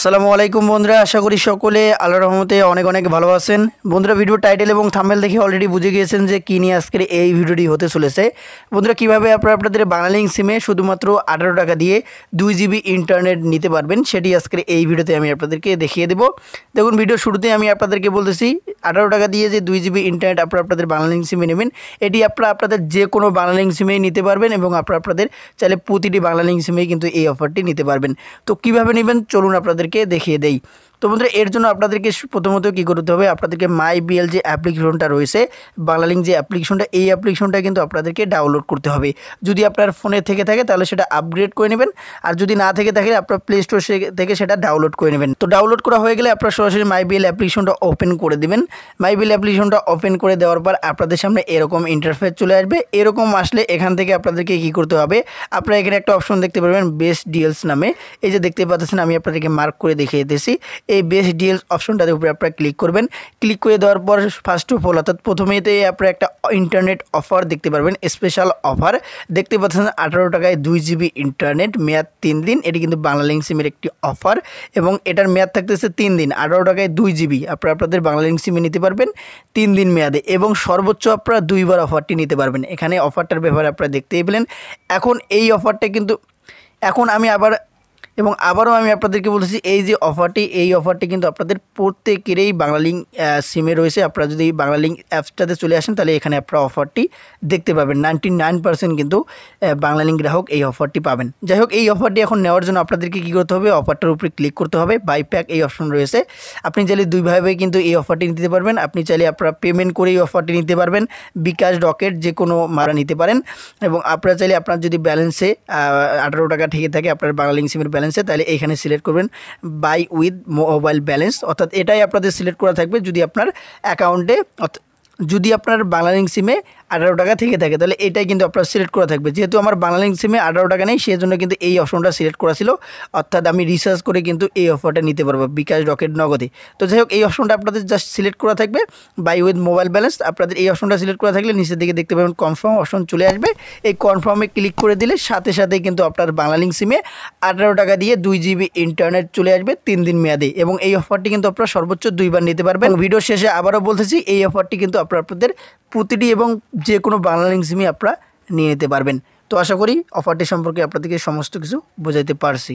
আসসালামু আলাইকুম বন্ধুরা, আশা করি সকলে আল্লাহর রহমতে অনেক অনেক ভালো আছেন। বন্ধুরা, ভিডিও টাইটেল এবং থাম্বনেল দেখে অলরেডি বুঝে গিয়েছেন যে কী নিয়ে আজকের এই ভিডিওটি হতে চলেছে। বন্ধুরা, কীভাবে আপনারা আপনাদের বাংলালিংক সিমে শুধুমাত্র 18 টাকা দিয়ে 2 জিবি ইন্টারনেট নিতে পারবেন সেটি আজকের এই ভিডিওতে আমি আপনাদেরকে দেখিয়ে দেবো। দেখুন, ভিডিও শুরুতে আমি আপনাদেরকে বলতেছি 18 টাকা দিয়ে যে 2 জিবি ইন্টারনেট আপনারা আপনাদের বাংলালিংক সিমে নেবেন, এটি আপনারা আপনাদের যে কোনো বাংলালিংক সিমেই নিতে পারবেন এবং আপনারা আপনাদের চাইলে প্রতিটি বাংলালিংক সিমেই কিন্তু এই অফারটি নিতে পারবেন। তো কীভাবে নেবেন চলুন আপনাদেরকে দেখিয়ে দেই। তো বন্ধুরা, এর জন্য আপনাদেরকে প্রথমত কী করতে হবে, আপনাদেরকে মাই বিএল যে অ্যাপ্লিকেশনটা রয়েছে, বাংলালিংক যে অ্যাপ্লিকেশনটা, এই অ্যাপ্লিকেশনটা কিন্তু আপনাদেরকে ডাউনলোড করতে হবে। যদি আপনার ফোনে থেকে থাকে তাহলে সেটা আপগ্রেড করে নেবেন, আর যদি না থেকে থাকে আপনার প্লে স্টোর থেকে সেটা ডাউনলোড করে নেবেন। তো ডাউনলোড করা হয়ে গেলে আপনারা সরাসরি মাই বিএল অ্যাপ্লিকেশনটা ওপেন করে দেবেন। মাই বিএল অ্যাপ্লিকেশনটা ওপেন করে দেওয়ার পর আপনাদের সামনে এরকম ইন্টারফেস চলে আসবে। এরকম আসলে এখান থেকে আপনাদেরকে কী করতে হবে, আপনারা এখানে একটা অপশন দেখতে পারবেন বেস্ট ডিলস নামে। এই যে দেখতে পাচ্ছেন, আমি আপনাদেরকে মার্ক করে দেখিয়ে দিতেছি। এই বেস্ট ডিলস অপশনটার উপরে আপনারা ক্লিক করবেন। ক্লিক করে দেওয়ার পর ফার্স্ট অফ অল, অর্থাৎ প্রথমেতে আপনারা একটা ইন্টারনেট অফার দেখতে পারবেন, স্পেশাল অফার দেখতে পাচ্ছেন। 18 টাকায় 2 জিবি ইন্টারনেট, মেয়াদ 3 দিন। এটি কিন্তু বাংলালিংক সিমের একটি অফার এবং এটার মেয়াদ থাকতেছে 3 দিন। 18 টাকায় 2 জিবি আপনারা আপনাদের বাংলালিংক সিমে নিতে পারবেন 3 দিন মেয়াদে, এবং সর্বোচ্চ আপনারা 2 বার অফারটি নিতে পারবেন। এখানে অফারটার ব্যাপারে আপনারা দেখতেই পেলেন। এখন এই অফারটা কিন্তু আবারও আমি আপনাদেরকে বলতেছি, এই যে অফারটি, এই অফারটি কিন্তু আপনাদের প্রত্যেকেরই বাংলালিংক সিমে রয়েছে। আপনারা যদি বাংলালিংক অ্যাপসটাতে চলে আসেন তাহলে এখানে আপনারা অফারটি দেখতে পাবেন। 99% কিন্তু বাংলালিংক গ্রাহক এই অফারটি পাবেন। যাই হোক, এই অফারটি এখন নেওয়ার জন্য আপনাদেরকে কী করতে হবে, অফারটার উপরে ক্লিক করতে হবে। বাই প্যাক এই অপশন রয়েছে, আপনি চাইলে দুইভাবে কিন্তু এই অফারটি নিতে পারবেন। আপনি চাইলে আপনারা পেমেন্ট করে এই অফারটি নিতে পারবেন, বিকাশ, রকেট যে কোনো মারা নিতে পারেন। এবং আপনারা চাইলে আপনার যদি ব্যালেন্সে 18 টাকা থেকে থাকে আপনার বাংলালিংক সিমের ব্যালেন্সে, তাহলে এখানে সিলেক্ট করবেন বাই উইথ মোবাইল ব্যালেন্স, অর্থাৎ এটাই আপনাদের সিলেক্ট করা থাকবে। যদি আপনার অ্যাকাউন্টে, যদি আপনার বাংলালিংক সিমে 18 টাকা থেকে থাকে তাহলে এটাই কিন্তু আপনার সিলেক্ট করা থাকবে। যেহেতু আমার বাংলালিংক সিমে 18 টাকা নেই, সেই জন্য কিন্তু এই অপশনটা সিলেক্ট করা ছিল, অর্থাৎ আমি রিচার্জ করে কিন্তু এই অফারটা নিতে পারবো বিকাশ, রকেট, নগদে। তো যাই হোক, এই অপশনটা আপনাদের জাস্ট সিলেক্ট করা থাকবে বাই উইথ মোবাইল ব্যালেন্স। আপনাদের এই অপশনটা সিলেক্ট করা থাকলে নিচের দিকে দেখতে পাবেন কনফার্ম অপশন চলে আসবে। এই কনফার্মে ক্লিক করে দিলে সাথে সাথেই কিন্তু আপনার বাংলালিংক সিমে 18 টাকা দিয়ে 2 জিবি ইন্টারনেট চলে আসবে 3 দিন মেয়াদে, এবং এই অফারটি কিন্তু আপনারা সর্বোচ্চ 2 বার নিতে পারবেন। ভিডিও শেষে আবারও বলতেছি, এই অফারটি কিন্তু আপনাদের প্রতিটি এবং যে কোনো বাংলালিংক সিমে আপনারা নিয়ে নিতে পারবেন। তো আশা করি অফারটি সম্পর্কে আপনাদেরকে সমস্ত কিছু বোঝাইতে পারছি।